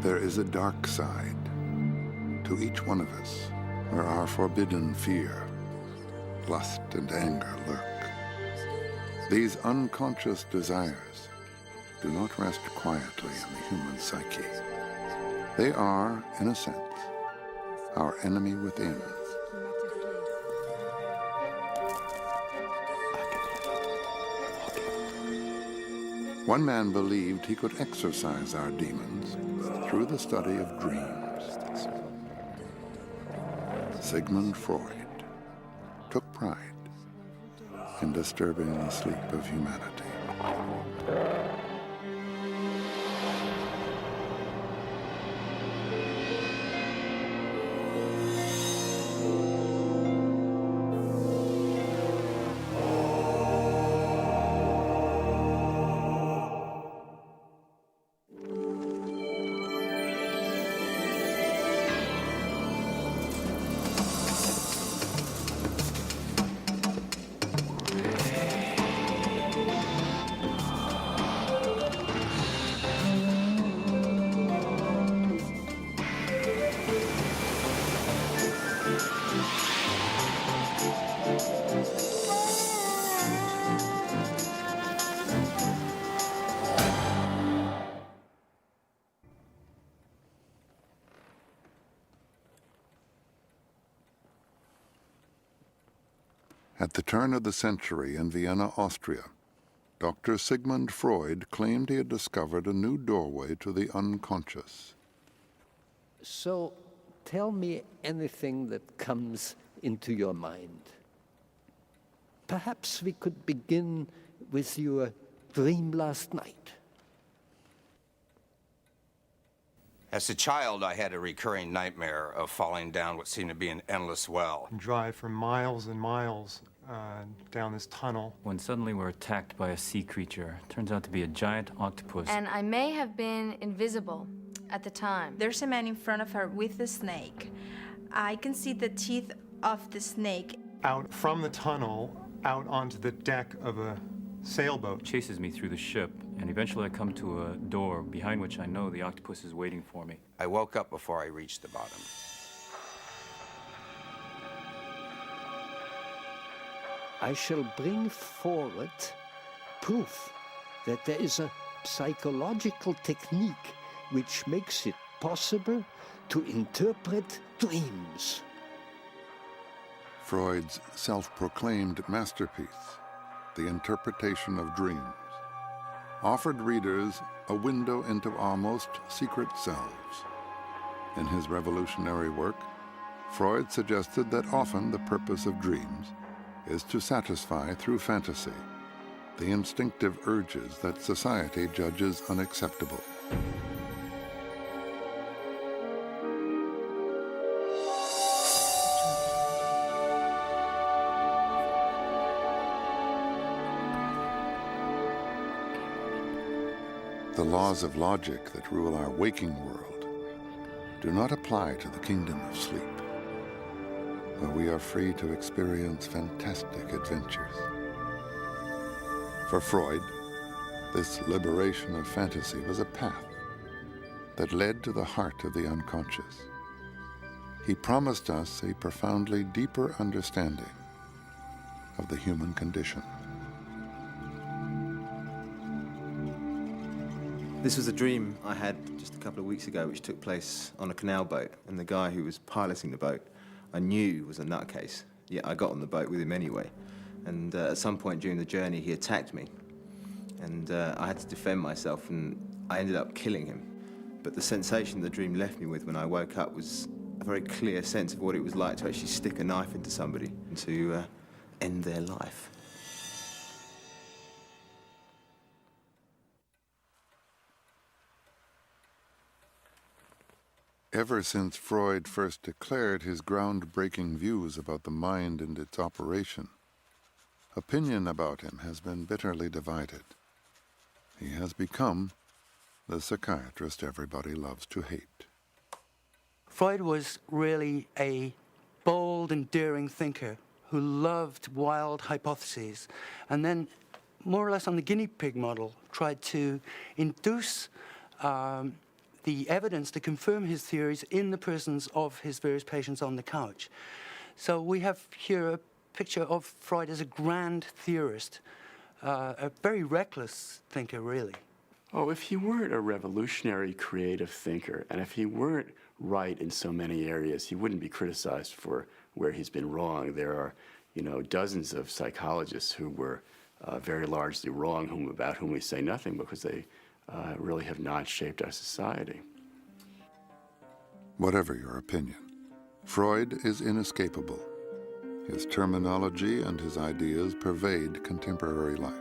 There is a dark side to each one of us where our forbidden fear, lust, and anger lurk. These unconscious desires do not rest quietly in the human psyche. They are, in a sense, our enemy within. One man believed he could exorcise our demons through the study of dreams. Zigmund Frойд took pride in disturbing the sleep of humanity. At the turn of the century in Vienna, Austria, Dr. Sigmund Freud claimed he had discovered a new doorway to the unconscious. So, tell me anything that comes into your mind. Perhaps we could begin with your dream last night. As a child, I had a recurring nightmare of falling down what seemed to be an endless well. Drive for miles and miles down this tunnel. When suddenly we're attacked by a sea creature. Turns out to be a giant octopus. And I may have been invisible at the time. There's a man in front of her with a snake. I can see the teeth of the snake. Out from the tunnel, out onto the deck of a sailboat. Chases me through the ship, and eventually I come to a door behind which I know the octopus is waiting for me. I woke up before I reached the bottom. I shall bring forward proof that there is a psychological technique which makes it possible to interpret dreams. Freud's self-proclaimed masterpiece, The Interpretation of Dreams, offered readers a window into our most secret selves. In his revolutionary work, Freud suggested that often the purpose of dreams is to satisfy through fantasy the instinctive urges that society judges unacceptable. The laws of logic that rule our waking world do not apply to the kingdom of sleep, where we are free to experience fantastic adventures. For Freud, this liberation of fantasy was a path that led to the heart of the unconscious. He promised us a profoundly deeper understanding of the human condition. This was a dream I had just a couple of weeks ago, which took place on a canal boat, and the guy who was piloting the boat I knew was a nutcase, yet I got on the boat with him anyway. And at some point during the journey, he attacked me. And I had to defend myself, and I ended up killing him. But the sensation the dream left me with when I woke up was a very clear sense of what it was like to actually stick a knife into somebody and to end their life. Ever since Freud first declared his groundbreaking views about the mind and its operation, opinion about him has been bitterly divided. He has become the psychiatrist everybody loves to hate. Freud was really a bold and daring thinker who loved wild hypotheses, and then, more or less on the guinea pig model, tried to induce the evidence to confirm his theories in the persons of his various patients on the couch. So we have here a picture of Freud as a grand theorist, a very reckless thinker, really. Oh, if he weren't a revolutionary creative thinker, and if he weren't right in so many areas, he wouldn't be criticized for where he's been wrong. There are, dozens of psychologists who were very largely wrong, about whom we say nothing because they really have not shaped our society. Whatever your opinion, Freud is inescapable. His terminology and his ideas pervade contemporary life.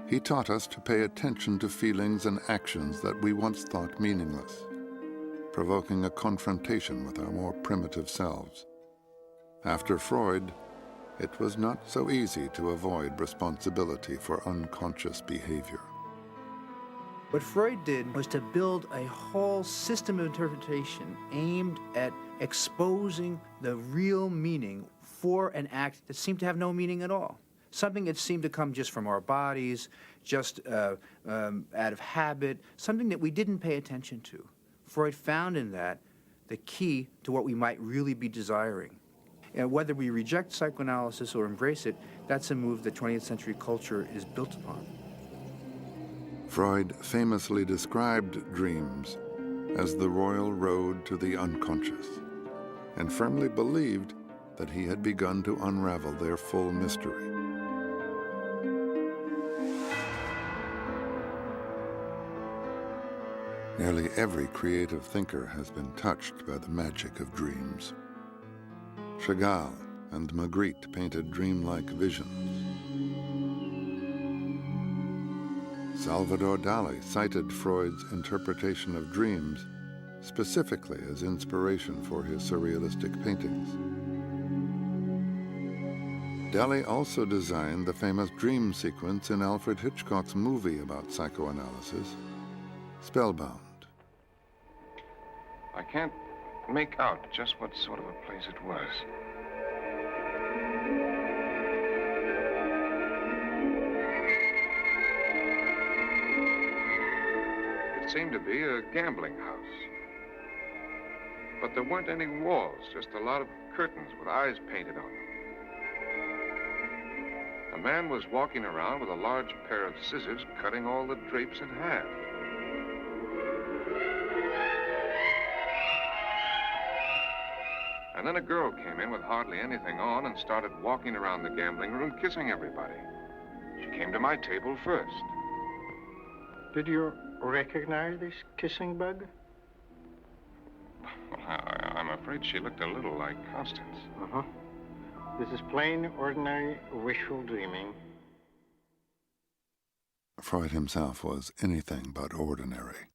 He taught us to pay attention to feelings and actions that we once thought meaningless, provoking a confrontation with our more primitive selves. After Freud, it was not so easy to avoid responsibility for unconscious behavior. What Freud did was to build a whole system of interpretation aimed at exposing the real meaning for an act that seemed to have no meaning at all. Something that seemed to come just from our bodies, just out of habit, something that we didn't pay attention to. Freud found in that the key to what we might really be desiring. And whether we reject psychoanalysis or embrace it, that's a move that 20th century culture is built upon. Freud famously described dreams as the royal road to the unconscious, and firmly believed that he had begun to unravel their full mystery. Nearly every creative thinker has been touched by the magic of dreams. Chagall and Magritte painted dreamlike visions. Salvador Dali cited Freud's interpretation of dreams specifically as inspiration for his surrealistic paintings. Dali also designed the famous dream sequence in Alfred Hitchcock's movie about psychoanalysis, Spellbound. I can't make out just what sort of a place it was. It seemed to be a gambling house. But there weren't any walls, just a lot of curtains with eyes painted on them. A man was walking around with a large pair of scissors cutting all the drapes in half. And then a girl came in with hardly anything on and started walking around the gambling room, kissing everybody. She came to my table first. Did you recognize this kissing bug? Well, I'm afraid she looked a little like Constance. Uh-huh. This is plain, ordinary wishful dreaming. Freud himself was anything but ordinary.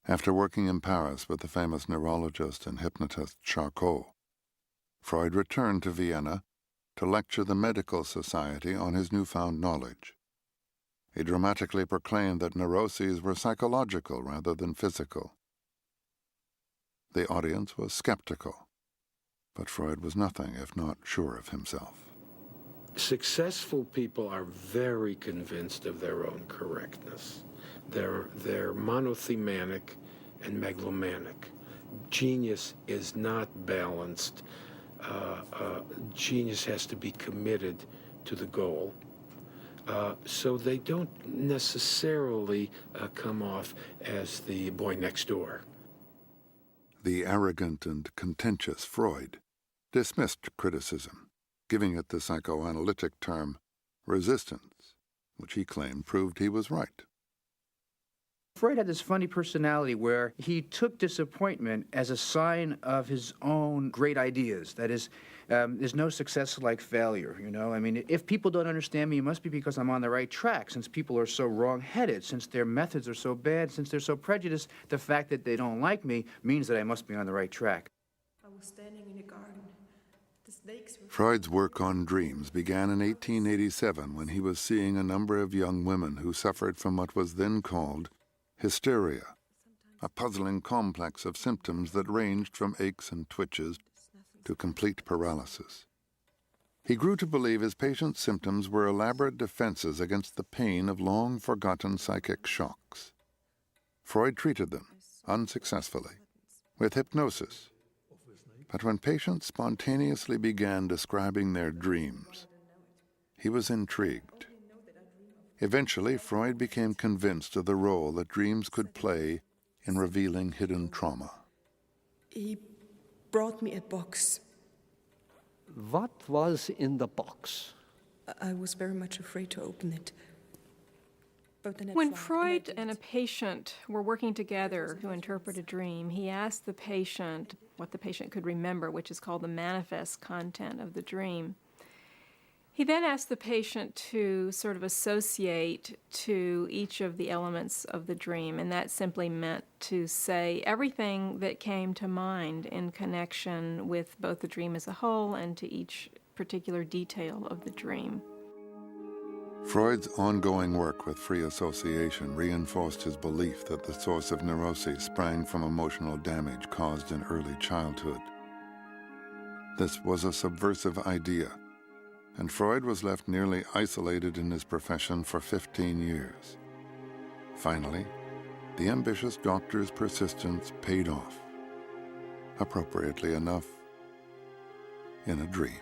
After working in Paris with the famous neurologist and hypnotist Charcot, Freud returned to Vienna to lecture the medical society on his newfound knowledge. He dramatically proclaimed that neuroses were psychological rather than physical. The audience was skeptical, but Freud was nothing if not sure of himself. Successful people are very convinced of their own correctness. They're monothematic and megalomanic. Genius is not balanced. Genius has to be committed to the goal. So they don't necessarily come off as the boy next door. The arrogant and contentious Freud dismissed criticism, giving it the psychoanalytic term resistance, which he claimed proved he was right. Freud had this funny personality where he took disappointment as a sign of his own great ideas. That is, there's no success like failure, you know? I mean, if people don't understand me, it must be because I'm on the right track. Since people are so wrong-headed, since their methods are so bad, since they're so prejudiced, the fact that they don't like me means that I must be on the right track. I was standing in a garden. The snakes were... Freud's work on dreams began in 1887 when he was seeing a number of young women who suffered from what was then called hysteria, a puzzling complex of symptoms that ranged from aches and twitches to complete paralysis. He grew to believe his patients' symptoms were elaborate defenses against the pain of long-forgotten psychic shocks. Freud treated them, unsuccessfully, with hypnosis. But when patients spontaneously began describing their dreams, he was intrigued. Eventually, Freud became convinced of the role that dreams could play in revealing hidden trauma. He brought me a box. What was in the box? I was very much afraid to open it. But then When Freud and a patient were working together to interpret a dream, he asked the patient what the patient could remember, which is called the manifest content of the dream. He then asked the patient to sort of associate to each of the elements of the dream, and that simply meant to say everything that came to mind in connection with both the dream as a whole and to each particular detail of the dream. Freud's ongoing work with free association reinforced his belief that the source of neuroses sprang from emotional damage caused in early childhood. This was a subversive idea, and Freud was left nearly isolated in his profession for 15 years. Finally, the ambitious doctor's persistence paid off, appropriately enough, in a dream.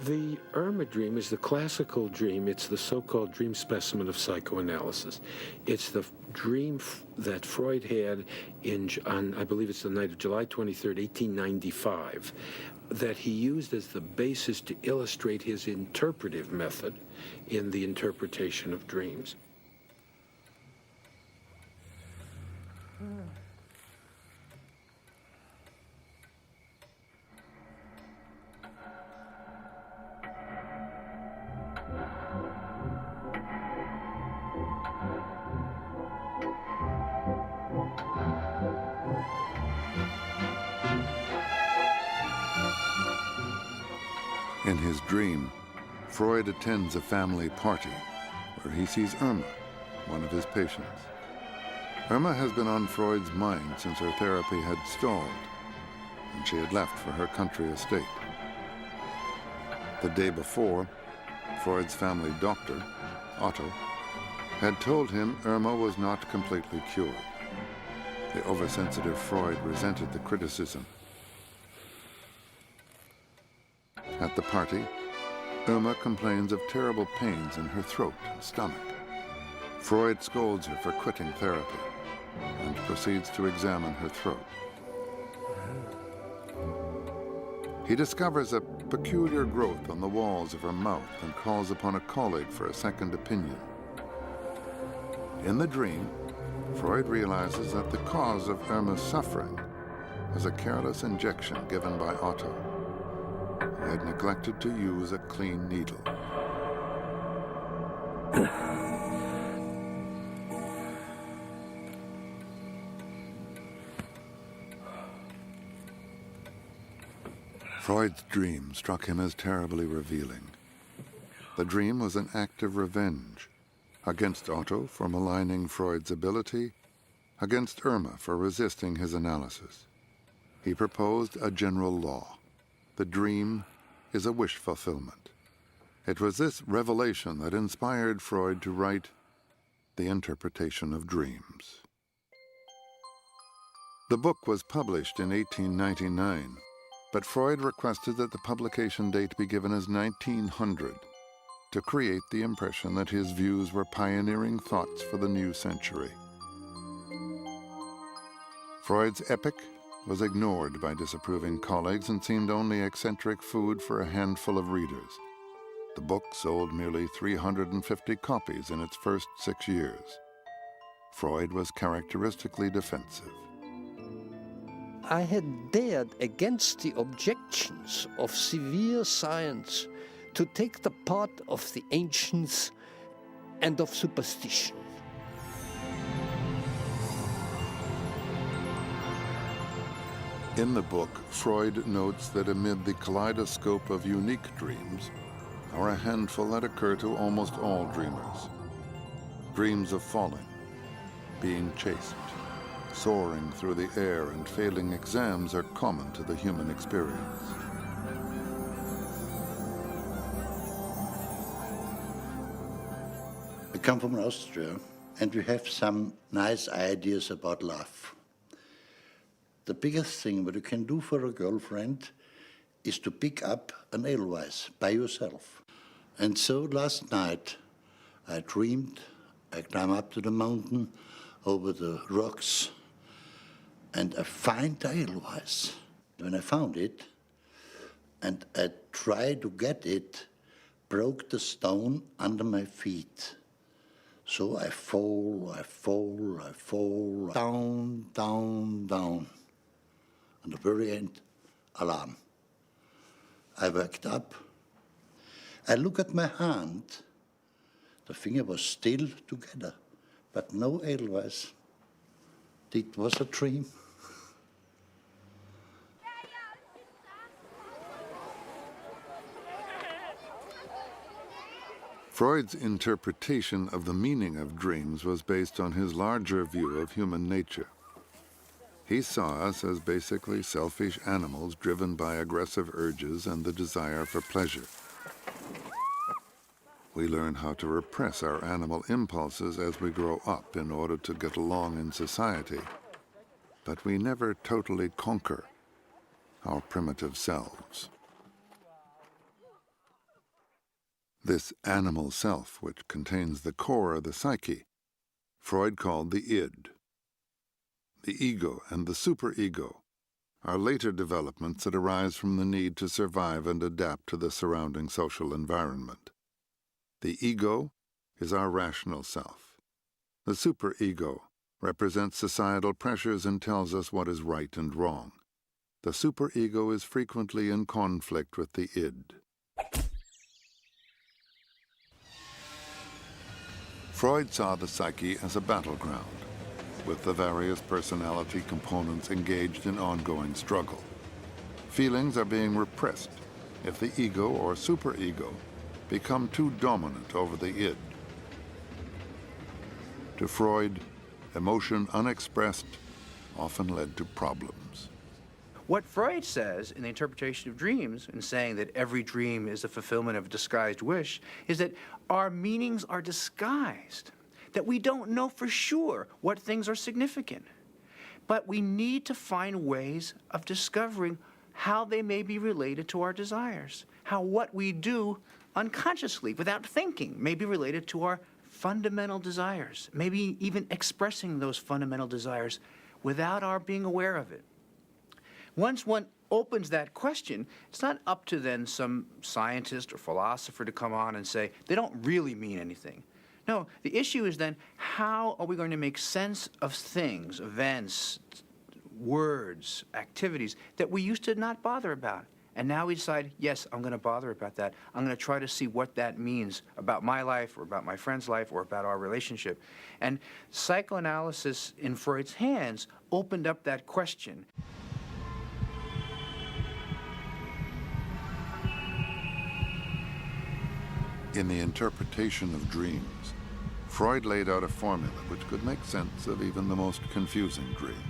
The Irma dream is the classical dream. It's the so-called dream specimen of psychoanalysis. It's the dream that Freud had on, I believe it's the night of July 23rd, 1895, that he used as the basis to illustrate his interpretive method in the interpretation of dreams. In his dream, Freud attends a family party where he sees Irma, one of his patients. Irma has been on Freud's mind since her therapy had stalled and she had left for her country estate. The day before, Freud's family doctor, Otto, had told him Irma was not completely cured. The oversensitive Freud resented the criticism. At the party, Irma complains of terrible pains in her throat and stomach. Freud scolds her for quitting therapy and proceeds to examine her throat. He discovers a peculiar growth on the walls of her mouth and calls upon a colleague for a second opinion. In the dream, Freud realizes that the cause of Irma's suffering was a careless injection given by Otto, who had neglected to use a clean needle. Freud's dream struck him as terribly revealing. The dream was an act of revenge against Otto for maligning Freud's ability, against Irma for resisting his analysis. He proposed a general law. The dream is a wish fulfillment. It was this revelation that inspired Freud to write The Interpretation of Dreams. The book was published in 1899, but Freud requested that the publication date be given as 1900 to create the impression that his views were pioneering thoughts for the new century. Freud's epic was ignored by disapproving colleagues and seemed only eccentric food for a handful of readers. The book sold merely 350 copies in its first 6 years. Freud was characteristically defensive. I had dared, against the objections of severe science, to take the part of the ancients and of superstition. In the book, Freud notes that amid the kaleidoscope of unique dreams are a handful that occur to almost all dreamers. Dreams of falling, being chased, soaring through the air, and failing exams are common to the human experience. I come from Austria, and we have some nice ideas about love. The biggest thing what you can do for a girlfriend is to pick up an Edelweiss by yourself. And so last night I dreamed I climb up to the mountain over the rocks and I find the Edelweiss. When I found it and I tried to get it, broke the stone under my feet. So I fall, down, down, down. And at the very end, alarm. I waked up. I look at my hand. The finger was still together, but no Edelweiss. It was a dream. Freud's interpretation of the meaning of dreams was based on his larger view of human nature. He saw us as basically selfish animals driven by aggressive urges and the desire for pleasure. We learn how to repress our animal impulses as we grow up in order to get along in society, but we never totally conquer our primitive selves. This animal self, which contains the core of the psyche, Freud called the id. The ego and the superego are later developments that arise from the need to survive and adapt to the surrounding social environment. The ego is our rational self. The superego represents societal pressures and tells us what is right and wrong. The superego is frequently in conflict with the id. Freud saw the psyche as a battleground, with the various personality components engaged in ongoing struggle. Feelings are being repressed if the ego or superego become too dominant over the id. To Freud, emotion unexpressed often led to problems. What Freud says in the interpretation of dreams, in saying that every dream is a fulfillment of a disguised wish, is that our meanings are disguised, that we don't know for sure what things are significant. But we need to find ways of discovering how they may be related to our desires, how what we do unconsciously, without thinking, may be related to our fundamental desires, maybe even expressing those fundamental desires without our being aware of it. Once one opens that question, it's not up to then some scientist or philosopher to come on and say, they don't really mean anything. No, the issue is then, how are we going to make sense of things, events, words, activities that we used to not bother about? And now we decide, yes, I'm going to bother about that. I'm going to try to see what that means about my life or about my friend's life or about our relationship. And psychoanalysis in Freud's hands opened up that question. In the interpretation of dreams, Freud laid out a formula which could make sense of even the most confusing dream.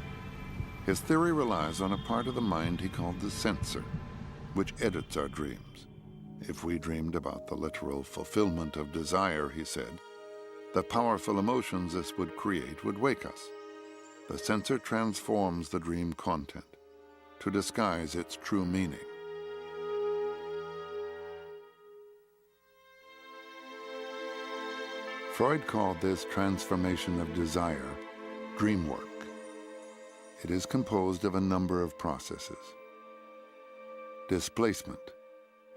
His theory relies on a part of the mind he called the censor, which edits our dreams. If we dreamed about the literal fulfillment of desire, he said, the powerful emotions this would create would wake us. The censor transforms the dream content to disguise its true meaning. Freud called this transformation of desire dream work. It is composed of a number of processes. Displacement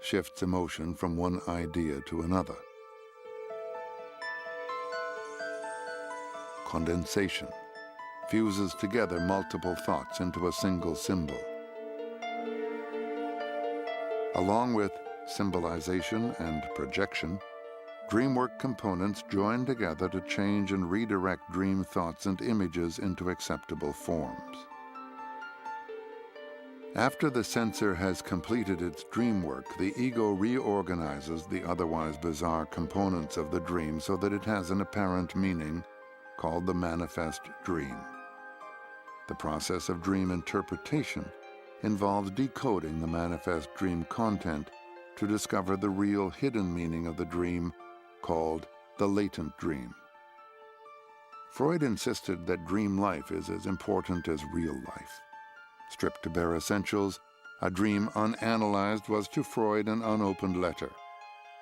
shifts emotion from one idea to another. Condensation fuses together multiple thoughts into a single symbol. Along with symbolization and projection, dreamwork components join together to change and redirect dream thoughts and images into acceptable forms. After the censor has completed its dream work, the ego reorganizes the otherwise bizarre components of the dream so that it has an apparent meaning called the manifest dream. The process of dream interpretation involves decoding the manifest dream content to discover the real hidden meaning of the dream called the latent dream. Freud insisted that dream life is as important as real life. Stripped to bare essentials, a dream unanalyzed was to Freud an unopened letter.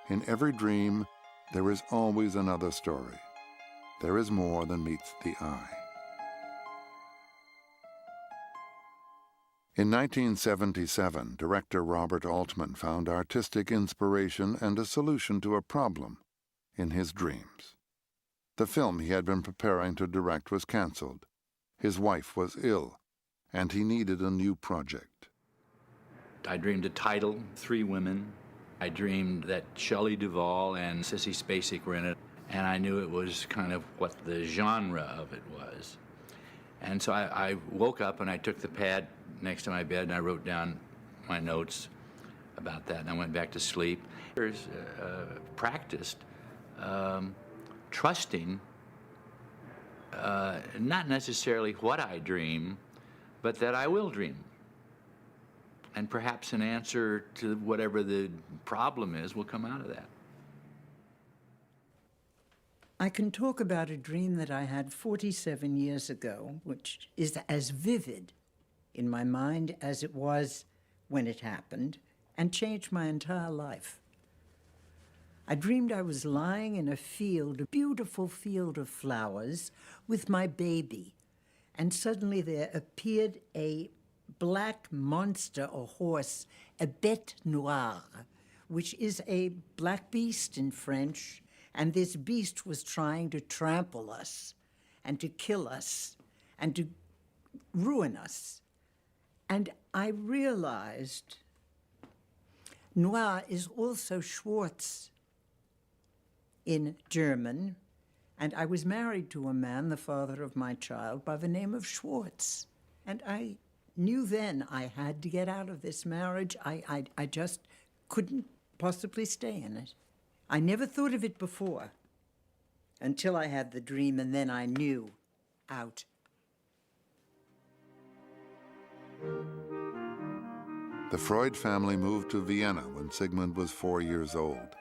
In every dream, there is always another story. There is more than meets the eye. In 1977, director Robert Altman found artistic inspiration and a solution to a problem in his dreams. The film he had been preparing to direct was canceled. His wife was ill, and he needed a new project. I dreamed a title, 3 women. I dreamed that Shelley Duvall and Sissy Spacek were in it, and I knew it was kind of what the genre of it was. And so I woke up and I took the pad next to my bed and I wrote down my notes about that, and I went back to sleep. There's practiced trusting not necessarily what I dream, but that I will dream. And perhaps an answer to whatever the problem is will come out of that. I can talk about a dream that I had 47 years ago, which is as vivid in my mind as it was when it happened, and changed my entire life. I dreamed I was lying in a field, a beautiful field of flowers, with my baby, and suddenly there appeared a black monster or horse, a bête noire, which is a black beast in French, and this beast was trying to trample us and to kill us and to ruin us. And I realized noir is also Schwarz in German, and I was married to a man, the father of my child, by the name of Schwarz. And I knew then I had to get out of this marriage. I just couldn't possibly stay in it. I never thought of it before until I had the dream, and then I knew out. The Freud family moved to Vienna when Zigmund was 4 years old.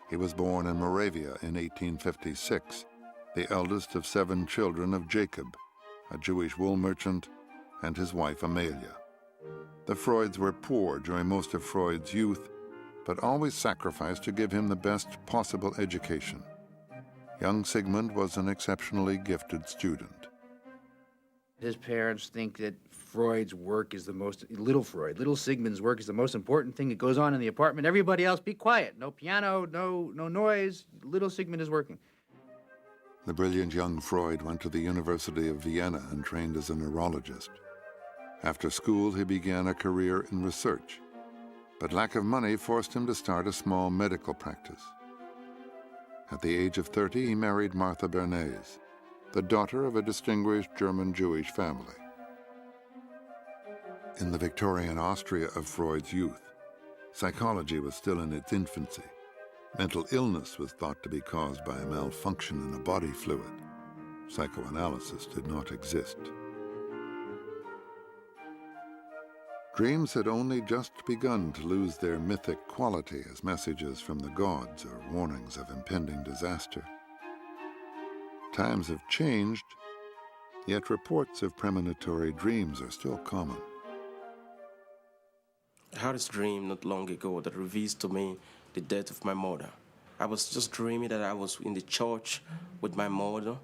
He was born in Moravia in 1856, the eldest of 7 children of Jacob, a Jewish wool merchant, and his wife Amelia. The Freuds were poor during most of Freud's youth, but always sacrificed to give him the best possible education. Young Zigmund was an exceptionally gifted student. His parents think that Freud's work is the most, little Zigmund's work is the most important thing that goes on in the apartment. Everybody else, be quiet. No piano, no noise. Little Zigmund is working. The brilliant young Freud went to the University of Vienna and trained as a neurologist. After school, he began a career in research, but lack of money forced him to start a small medical practice. At the age of 30, he married Martha Bernays, the daughter of a distinguished German Jewish family. In the Victorian Austria of Freud's youth, psychology was still in its infancy. Mental illness was thought to be caused by a malfunction in a body fluid. Psychoanalysis did not exist. Dreams had only just begun to lose their mythic quality as messages from the gods or warnings of impending disaster. Times have changed, yet reports of premonitory dreams are still common. I had this dream not long ago that reveals to me the death of my mother. I was just dreaming that I was in the church with my mother,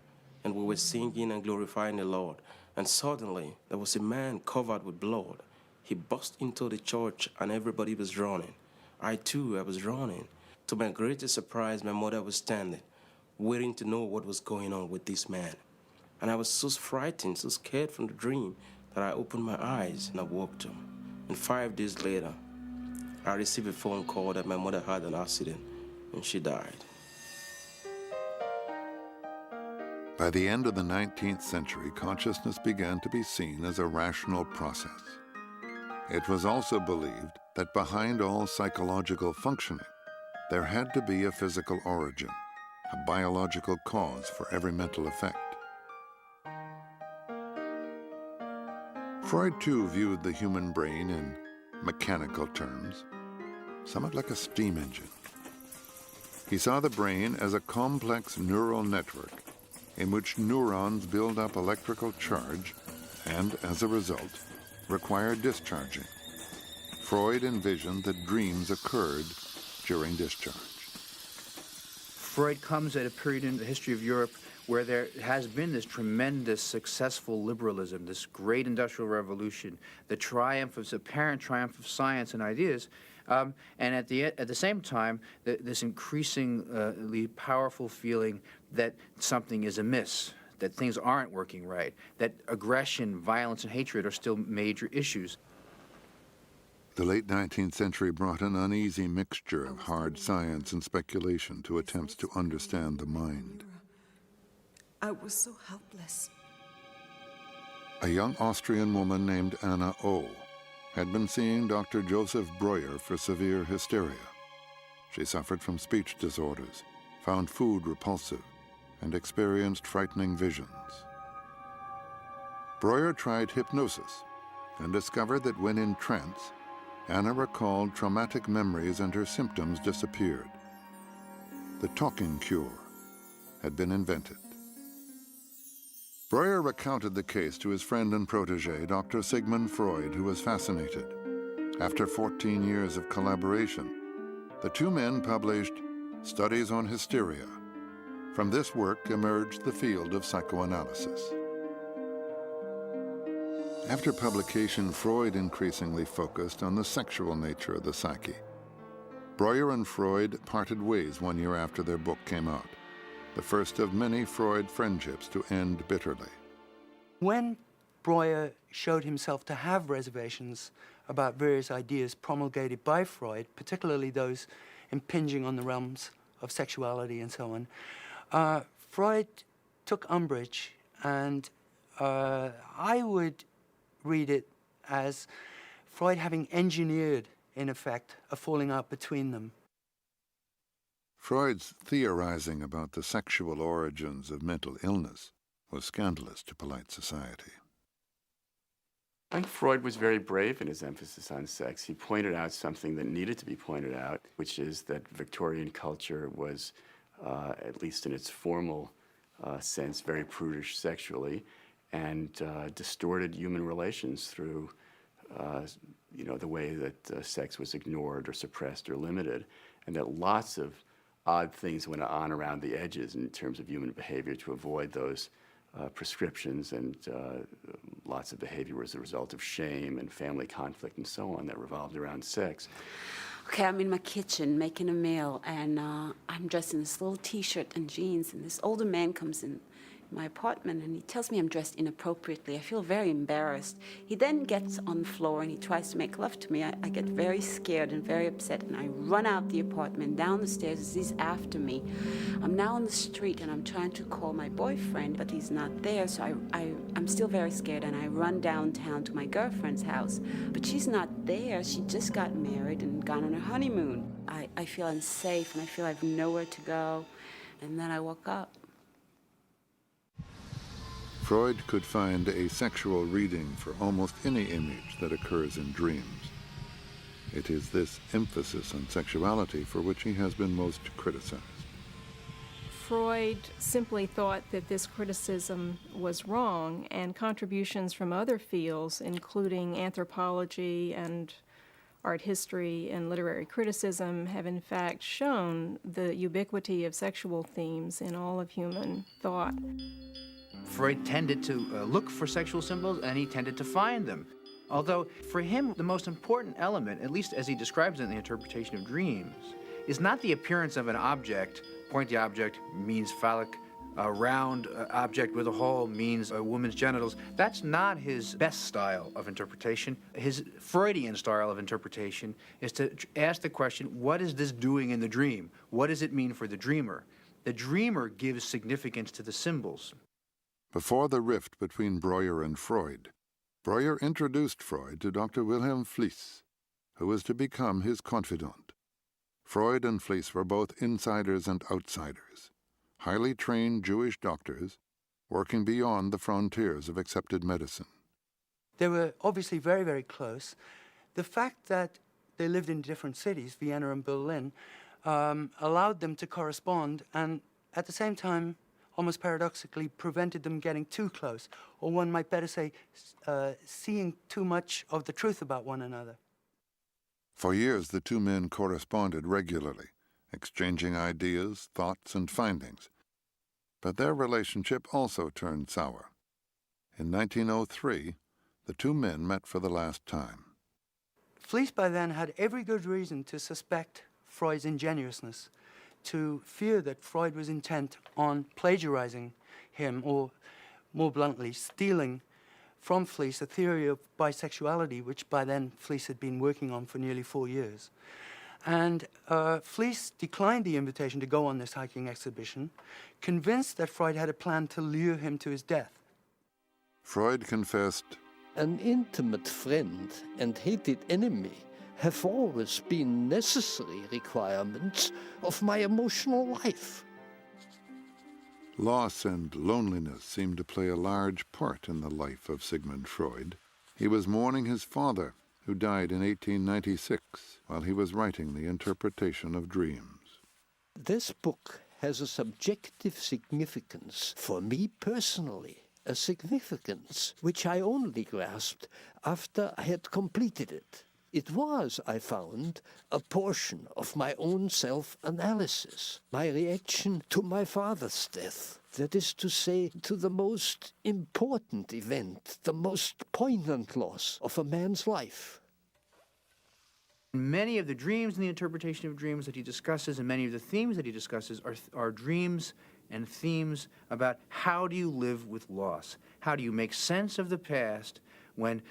and we were singing and glorifying the Lord. And suddenly, there was a man covered with blood. He burst into the church, and everybody was running. I was running. To my greatest surprise, my mother was standing, waiting to know what was going on with this man. And I was so frightened, so scared from the dream, that I opened my eyes and I woke up. And 5 days later, I received a phone call that my mother had an accident and she died. By the end of the 19th century, consciousness began to be seen as a rational process. It was also believed that behind all psychological functioning, there had to be a physical origin, a biological cause for every mental effect. Freud, too, viewed the human brain in mechanical terms, somewhat like a steam engine. He saw the brain as a complex neural network in which neurons build up electrical charge and, as a result, require discharging. Freud envisioned that dreams occurred during discharge. Freud comes at a period in the history of Europe where there has been this tremendous successful liberalism, this great industrial revolution, the apparent triumph of science and ideas, and at the same time, this increasingly powerful feeling that something is amiss, that things aren't working right, that aggression, violence, and hatred are still major issues. The late 19th century brought an uneasy mixture of hard science and speculation to attempts to understand the mind. I was so helpless. A young Austrian woman named Anna O. had been seeing Dr. Joseph Breuer for severe hysteria. She suffered from speech disorders, found food repulsive, and experienced frightening visions. Breuer tried hypnosis and discovered that when in trance, Anna recalled traumatic memories and her symptoms disappeared. The talking cure had been invented. Breuer recounted the case to his friend and protege, Dr. Sigmund Freud, who was fascinated. After 14 years of collaboration, the two men published Studies on Hysteria. From this work emerged the field of psychoanalysis. After publication, Freud increasingly focused on the sexual nature of the psyche. Breuer and Freud parted ways 1 year after their book came out, the first of many Freud friendships to end bitterly. When Breuer showed himself to have reservations about various ideas promulgated by Freud, particularly those impinging on the realms of sexuality and so on, Freud took umbrage, and I would read it as Freud having engineered, in effect, a falling out between them. Freud's theorizing about the sexual origins of mental illness was scandalous to polite society. I think Freud was very brave in his emphasis on sex. He pointed out something that needed to be pointed out, which is that Victorian culture was, at least in its formal sense, very prudish sexually, and distorted human relations through the way that sex was ignored or suppressed or limited, and that lots of odd things went on around the edges in terms of human behavior to avoid those prescriptions, and lots of behavior was a result of shame and family conflict and so on that revolved around sex. Okay, I'm in my kitchen making a meal, and I'm dressed in this little t-shirt and jeans, and this older man comes in my apartment, and he tells me I'm dressed inappropriately. I feel very embarrassed. He then gets on the floor and he tries to make love to me. I get very scared and very upset, and I run out the apartment, down the stairs as he's after me. I'm now on the street, and I'm trying to call my boyfriend, but he's not there, so I'm still very scared, and I run downtown to my girlfriend's house, but she's not there. She just got married and gone on her honeymoon. I feel unsafe, and I feel I have nowhere to go, and then I woke up. Freud could find a sexual reading for almost any image that occurs in dreams. It is this emphasis on sexuality for which he has been most criticized. Freud simply thought that this criticism was wrong, and contributions from other fields, including anthropology and art history and literary criticism, have in fact shown the ubiquity of sexual themes in all of human thought. Freud tended to look for sexual symbols, and he tended to find them. Although, for him, the most important element, at least as he describes it in the interpretation of dreams, is not the appearance of an object. Pointy object means phallic. A round object with a hole means a woman's genitals. That's not his best style of interpretation. His Freudian style of interpretation is to ask the question, what is this doing in the dream? What does it mean for the dreamer? The dreamer gives significance to the symbols. Before the rift between Breuer and Freud, Breuer introduced Freud to Dr. Wilhelm Fliess, who was to become his confidant. Freud and Fliess were both insiders and outsiders, highly trained Jewish doctors working beyond the frontiers of accepted medicine. They were obviously very, very close. The fact that they lived in different cities, Vienna and Berlin, allowed them to correspond and at the same time almost paradoxically prevented them getting too close, or one might better say, seeing too much of the truth about one another. For years, the two men corresponded regularly, exchanging ideas, thoughts, and findings. But their relationship also turned sour. In 1903, the two men met for the last time. Fliess by then had every good reason to suspect Freud's ingenuousness, to fear that Freud was intent on plagiarizing him, or more bluntly, stealing from Fliess a theory of bisexuality, which by then Fliess had been working on for nearly 4 years. And Fliess declined the invitation to go on this hiking exhibition, convinced that Freud had a plan to lure him to his death. Freud confessed, "An intimate friend and hated enemy have always been necessary requirements of my emotional life." Loss and loneliness seemed to play a large part in the life of Sigmund Freud. He was mourning his father, who died in 1896 while he was writing the interpretation of dreams. This book has a subjective significance for me personally, a significance which I only grasped after I had completed it. It was, I found, a portion of my own self-analysis, my reaction to my father's death. That is to say, to the most important event, the most poignant loss of a man's life. Many of the dreams and the interpretation of dreams that he discusses, and many of the themes that he discusses, are dreams and themes about how do you live with loss? How do you make sense of the past when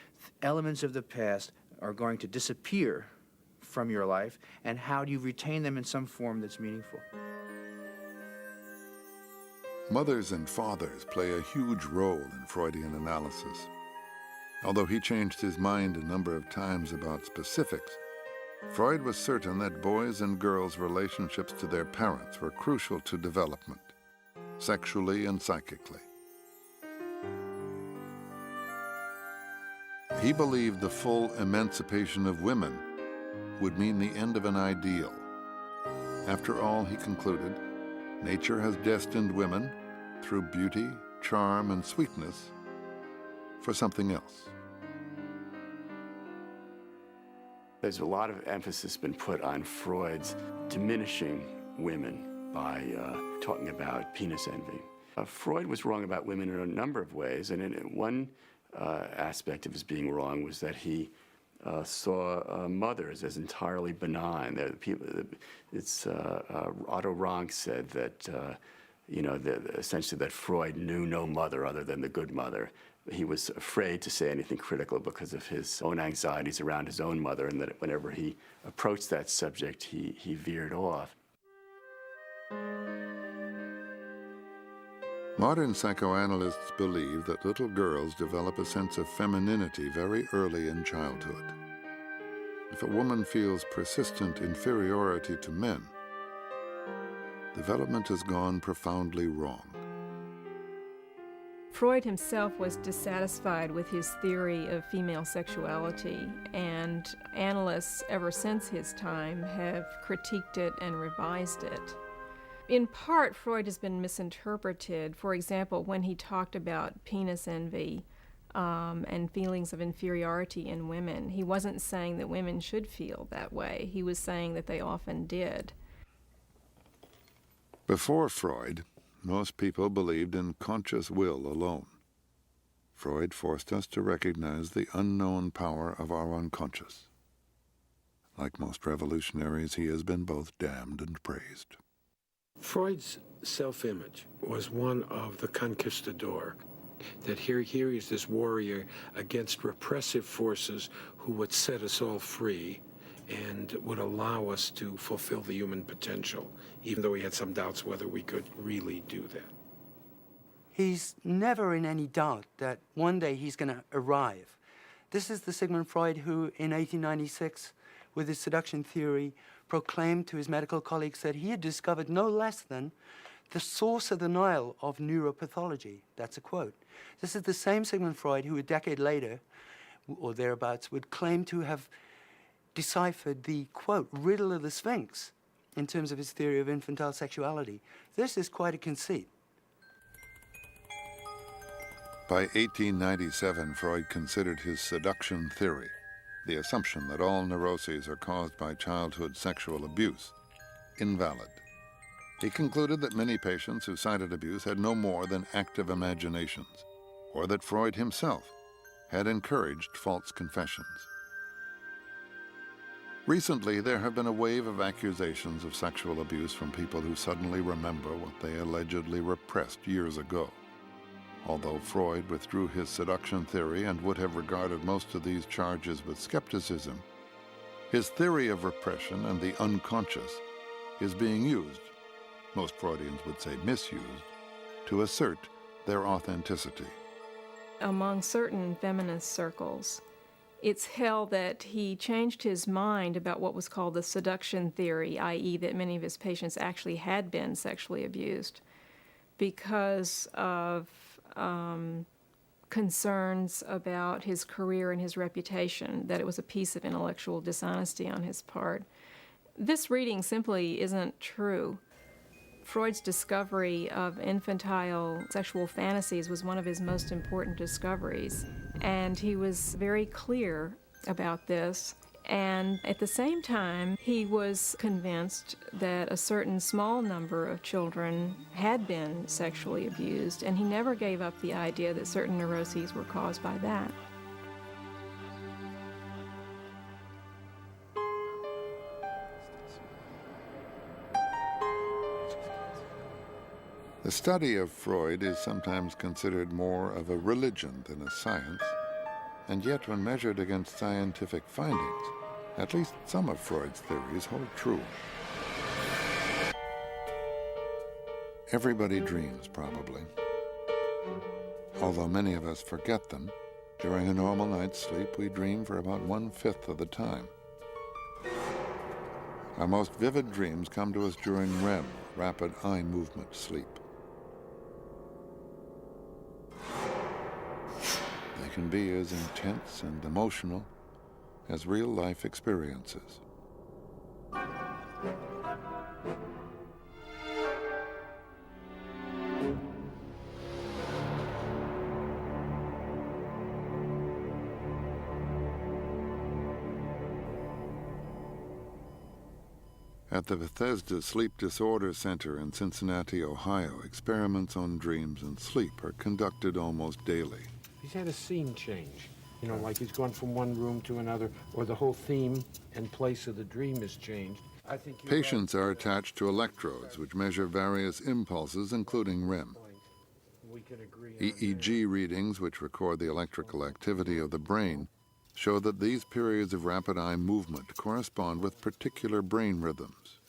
elements of the past are going to disappear from your life, and how do you retain them in some form that's meaningful? Mothers and fathers play a huge role in Freudian analysis. Although he changed his mind a number of times about specifics, Freud was certain that boys' and girls' relationships to their parents were crucial to development, sexually and psychically. He believed the full emancipation of women would mean the end of an ideal. After all, he concluded, nature has destined women, through beauty, charm, and sweetness, for something else. There's a lot of emphasis been put on Freud's diminishing women by talking about penis envy. Freud was wrong about women in a number of ways, and in one aspect of his being wrong was that he saw mothers as entirely benign. Otto Rank said that, essentially that Freud knew no mother other than the good mother. He was afraid to say anything critical because of his own anxieties around his own mother, and that whenever he approached that subject, he veered off. Modern psychoanalysts believe that little girls develop a sense of femininity very early in childhood. If a woman feels persistent inferiority to men, development has gone profoundly wrong. Freud himself was dissatisfied with his theory of female sexuality, and analysts ever since his time have critiqued it and revised it. In part, Freud has been misinterpreted. For example, when he talked about penis envy and feelings of inferiority in women, he wasn't saying that women should feel that way. He was saying that they often did. Before Freud, most people believed in conscious will alone. Freud forced us to recognize the unknown power of our unconscious. Like most revolutionaries, he has been both damned and praised. Freud's self-image was one of the conquistador, that here he is this warrior against repressive forces who would set us all free and would allow us to fulfill the human potential, even though he had some doubts whether we could really do that. He's never in any doubt that one day he's going to arrive. This is the Sigmund Freud who, in 1896, with his seduction theory, proclaimed to his medical colleagues that he had discovered no less than the source of the Nile of neuropathology. That's a quote. This is the same Sigmund Freud who, a decade later, or thereabouts, would claim to have deciphered the, quote, riddle of the Sphinx in terms of his theory of infantile sexuality. This is quite a conceit. By 1897, Freud considered his seduction theory, the assumption that all neuroses are caused by childhood sexual abuse, invalid. He concluded that many patients who cited abuse had no more than active imaginations, or that Freud himself had encouraged false confessions. Recently, there have been a wave of accusations of sexual abuse from people who suddenly remember what they allegedly repressed years ago. Although Freud withdrew his seduction theory and would have regarded most of these charges with skepticism, his theory of repression and the unconscious is being used, most Freudians would say misused, to assert their authenticity. Among certain feminist circles, it's held that he changed his mind about what was called the seduction theory, i.e. that many of his patients actually had been sexually abused because of concerns about his career and his reputation, that it was a piece of intellectual dishonesty on his part. This reading simply isn't true. Freud's discovery of infantile sexual fantasies was one of his most important discoveries, and he was very clear about this. And at the same time, he was convinced that a certain small number of children had been sexually abused, and he never gave up the idea that certain neuroses were caused by that. The study of Freud is sometimes considered more of a religion than a science, and yet when measured against scientific findings, at least some of Freud's theories hold true. Everybody dreams, probably. Although many of us forget them, during a normal night's sleep we dream for about 1/5 of the time. Our most vivid dreams come to us during REM, rapid eye movement sleep. They can be as intense and emotional as real-life experiences. At the Bethesda Sleep Disorder Center in Cincinnati, Ohio, experiments on dreams and sleep are conducted almost daily. He's had a scene change, you know, like he's gone from one room to another, or the whole theme and place of the dream has changed. I think patients are attached to electrodes which measure various impulses, including REM. EEG readings, which record the electrical activity of the brain, show that these periods of rapid eye movement correspond with particular brain rhythms.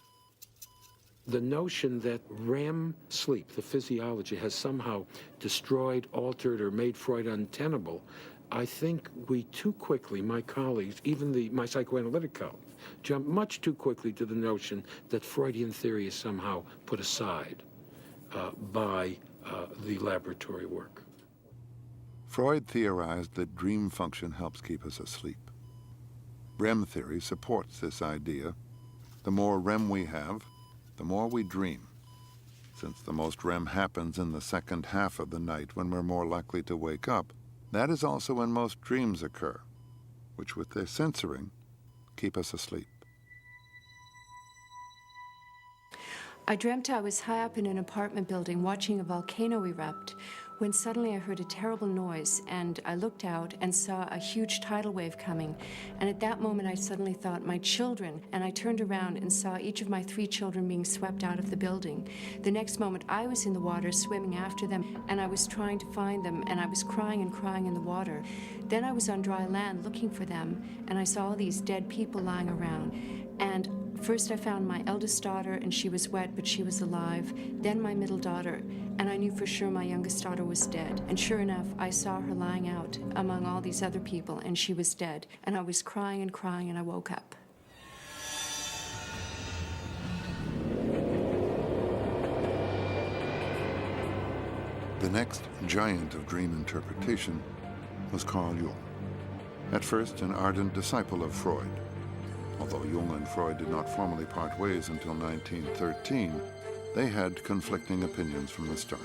The notion that REM sleep, the physiology, has somehow destroyed, altered, or made Freud untenable, I think we too quickly, my colleagues, even my psychoanalytic colleagues, jump much too quickly to the notion that Freudian theory is somehow put aside by the laboratory work. Freud theorized that dream function helps keep us asleep. REM theory supports this idea. The more REM we have, the more we dream, since the most REM happens in the second half of the night when we're more likely to wake up. That is also when most dreams occur, which with their censoring, keep us asleep. I dreamt I was high up in an apartment building watching a volcano erupt, when suddenly I heard a terrible noise, and I looked out and saw a huge tidal wave coming. And at that moment, I suddenly thought, my children, and I turned around and saw each of my 3 children being swept out of the building. The next moment, I was in the water swimming after them, and I was trying to find them, and I was crying and crying in the water. Then I was on dry land looking for them, and I saw all these dead people lying around. And first I found my eldest daughter, and she was wet, but she was alive. Then my middle daughter, and I knew for sure my youngest daughter was dead. And sure enough, I saw her lying out among all these other people, and she was dead. And I was crying and crying, and I woke up. The next giant of dream interpretation was Carl Jung, at first an ardent disciple of Freud. Although Jung and Freud did not formally part ways until 1913, they had conflicting opinions from the start.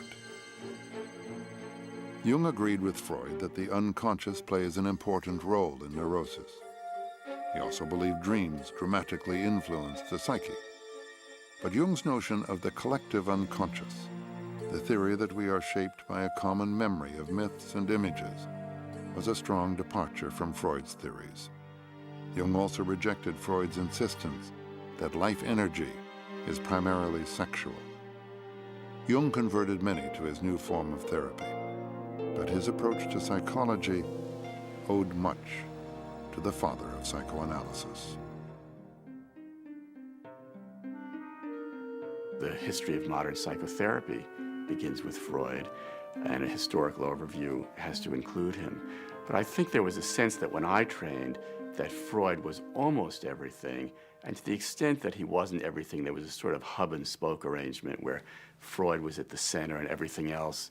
Jung agreed with Freud that the unconscious plays an important role in neurosis. He also believed dreams dramatically influenced the psyche. But Jung's notion of the collective unconscious, the theory that we are shaped by a common memory of myths and images, was a strong departure from Freud's theories. Jung also rejected Freud's insistence that life energy is primarily sexual. Jung converted many to his new form of therapy, but his approach to psychology owed much to the father of psychoanalysis. The history of modern psychotherapy begins with Freud, and a historical overview has to include him. But I think there was a sense that when I trained, that Freud was almost everything, and to the extent that he wasn't everything, there was a sort of hub and spoke arrangement where Freud was at the center and everything else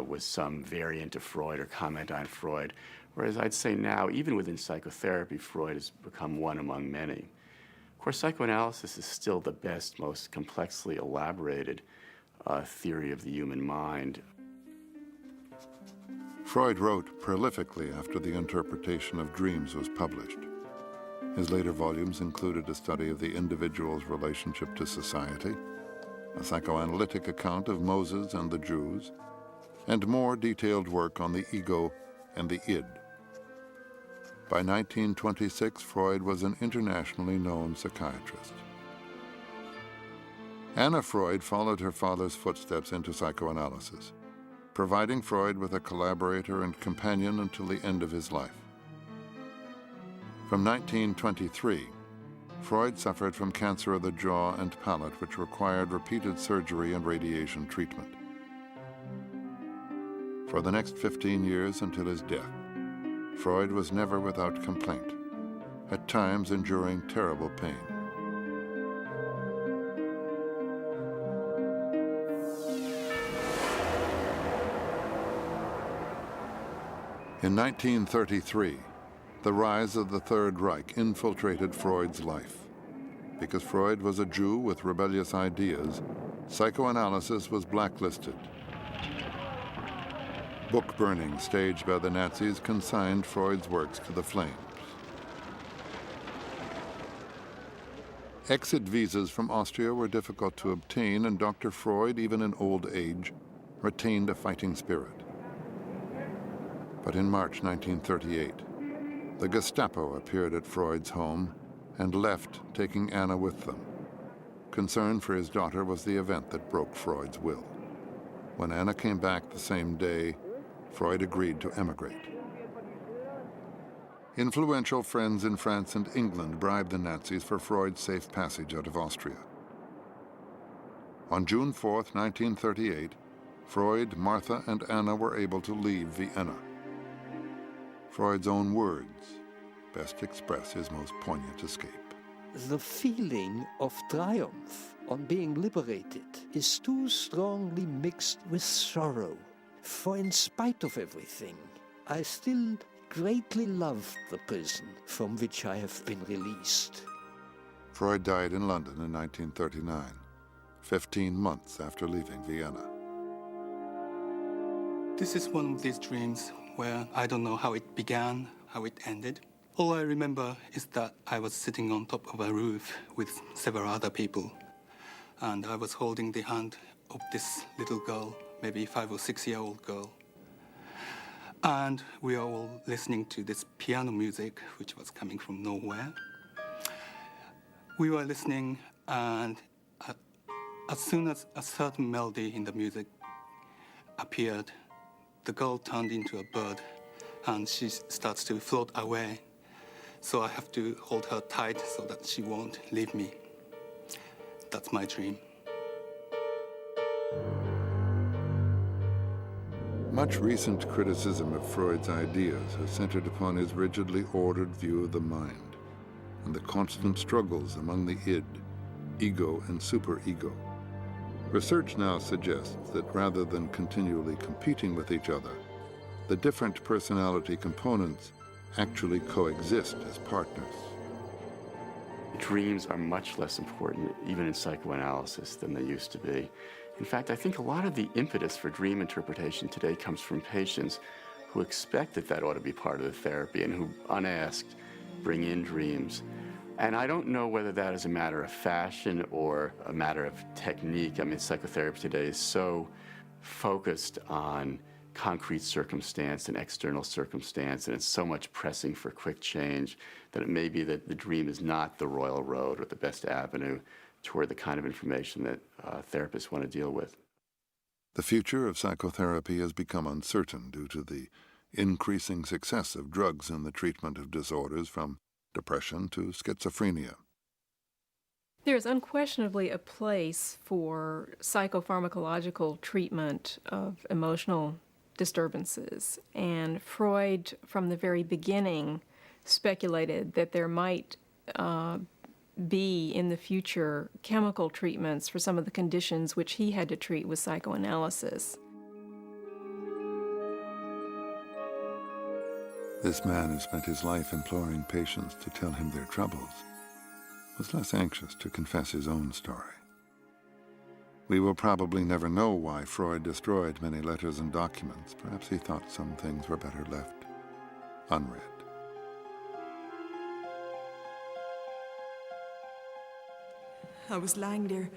was some variant of Freud or comment on Freud. Whereas I'd say now, even within psychotherapy, Freud has become one among many. Of course, psychoanalysis is still the best, most complexly elaborated theory of the human mind. Freud wrote prolifically after the interpretation of dreams was published. His later volumes included a study of the individual's relationship to society, a psychoanalytic account of Moses and the Jews, and more detailed work on the ego and the id. By 1926, Freud was an internationally known psychiatrist. Anna Freud followed her father's footsteps into psychoanalysis, providing Freud with a collaborator and companion until the end of his life. From 1923, Freud suffered from cancer of the jaw and palate, which required repeated surgery and radiation treatment. For the next 15 years until his death, Freud was never without complaint, at times enduring terrible pain. In 1933, the rise of the Third Reich infiltrated Freud's life. Because Freud was a Jew with rebellious ideas, psychoanalysis was blacklisted. Book burning staged by the Nazis consigned Freud's works to the flames. Exit visas from Austria were difficult to obtain, and Dr. Freud, even in old age, retained a fighting spirit. But in March 1938, the Gestapo appeared at Freud's home and left, taking Anna with them. Concern for his daughter was the event that broke Freud's will. When Anna came back the same day, Freud agreed to emigrate. Influential friends in France and England bribed the Nazis for Freud's safe passage out of Austria. On June 4, 1938, Freud, Martha, and Anna were able to leave Vienna. Freud's own words best express his most poignant escape. The feeling of triumph on being liberated is too strongly mixed with sorrow. For in spite of everything, I still greatly love the prison from which I have been released. Freud died in London in 1939, 15 months after leaving Vienna. This is one of these dreams where I don't know how it began, how it ended. All I remember is that I was sitting on top of a roof with several other people, and I was holding the hand of this little girl, maybe 5 or 6 year old girl. And we are all listening to this piano music, which was coming from nowhere. We were listening, and as soon as a certain melody in the music appeared, the girl turned into a bird, and she starts to float away. So I have to hold her tight so that she won't leave me. That's my dream. Much recent criticism of Freud's ideas has centered upon his rigidly ordered view of the mind and the constant struggles among the id, ego, and superego. Research now suggests that rather than continually competing with each other, the different personality components actually coexist as partners. Dreams are much less important, even in psychoanalysis, than they used to be. In fact, I think a lot of the impetus for dream interpretation today comes from patients who expect that ought to be part of the therapy and who, unasked, bring in dreams. And I don't know whether that is a matter of fashion or a matter of technique. I mean, psychotherapy today is so focused on concrete circumstance and external circumstance, and it's so much pressing for quick change that it may be that the dream is not the royal road or the best avenue toward the kind of information that therapists want to deal with. The future of psychotherapy has become uncertain due to the increasing success of drugs in the treatment of disorders from depression to schizophrenia. There's unquestionably a place for psychopharmacological treatment of emotional disturbances, and Freud, from the very beginning, speculated that there might be in the future chemical treatments for some of the conditions which he had to treat with psychoanalysis. This man who spent his life imploring patients to tell him their troubles was less anxious to confess his own story. We will probably never know why Freud destroyed many letters and documents. Perhaps he thought some things were better left unread. I was lying there,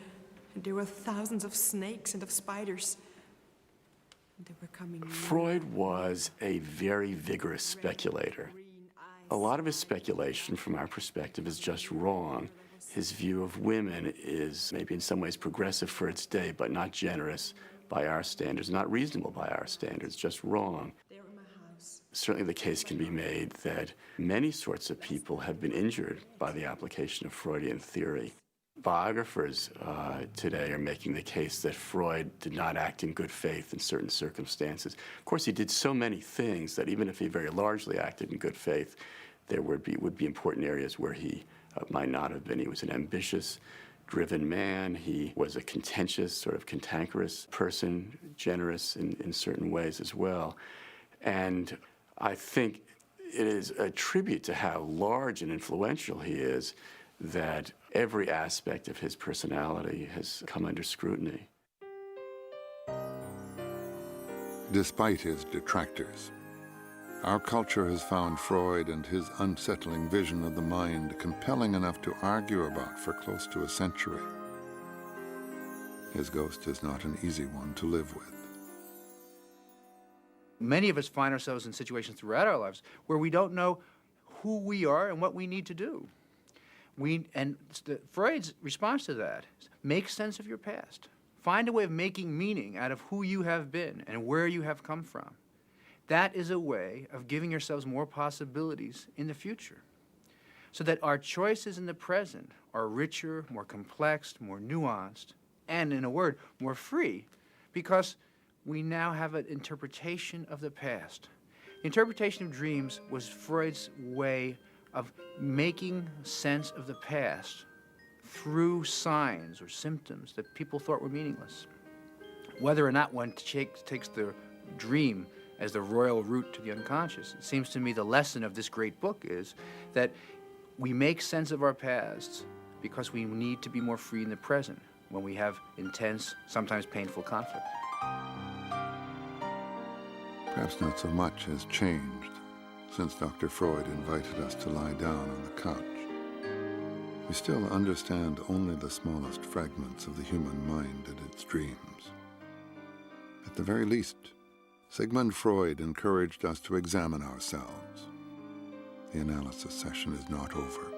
and there were thousands of snakes and of spiders. They were coming near. Freud was a very vigorous speculator. A lot of his speculation, from our perspective, is just wrong. His view of women is maybe in some ways progressive for its day, but not generous by our standards, not reasonable by our standards, just wrong. Certainly the case can be made that many sorts of people have been injured by the application of Freudian theory. Biographers today are making the case that Freud did not act in good faith in certain circumstances. Of course, he did so many things that even if he very largely acted in good faith, there would be important areas where he might not have been. He was an ambitious, driven man. He was a contentious, sort of cantankerous person, generous in certain ways as well. And I think it is a tribute to how large and influential he is that every aspect of his personality has come under scrutiny. Despite his detractors, our culture has found Freud and his unsettling vision of the mind compelling enough to argue about for close to a century. His ghost is not an easy one to live with. Many of us find ourselves in situations throughout our lives where we don't know who we are and what we need to do. Freud's response to that is make sense of your past. Find a way of making meaning out of who you have been and where you have come from. That is a way of giving yourselves more possibilities in the future, so that our choices in the present are richer, more complex, more nuanced, and, in a word, more free, because we now have an interpretation of the past. The interpretation of dreams was Freud's way of making sense of the past through signs or symptoms that people thought were meaningless. Whether or not one takes the dream as the royal route to the unconscious, it seems to me the lesson of this great book is that we make sense of our pasts because we need to be more free in the present when we have intense, sometimes painful conflict. Perhaps not so much has changed since Dr. Freud invited us to lie down on the couch. We still understand only the smallest fragments of the human mind and its dreams. At the very least, Sigmund Freud encouraged us to examine ourselves. The analysis session is not over.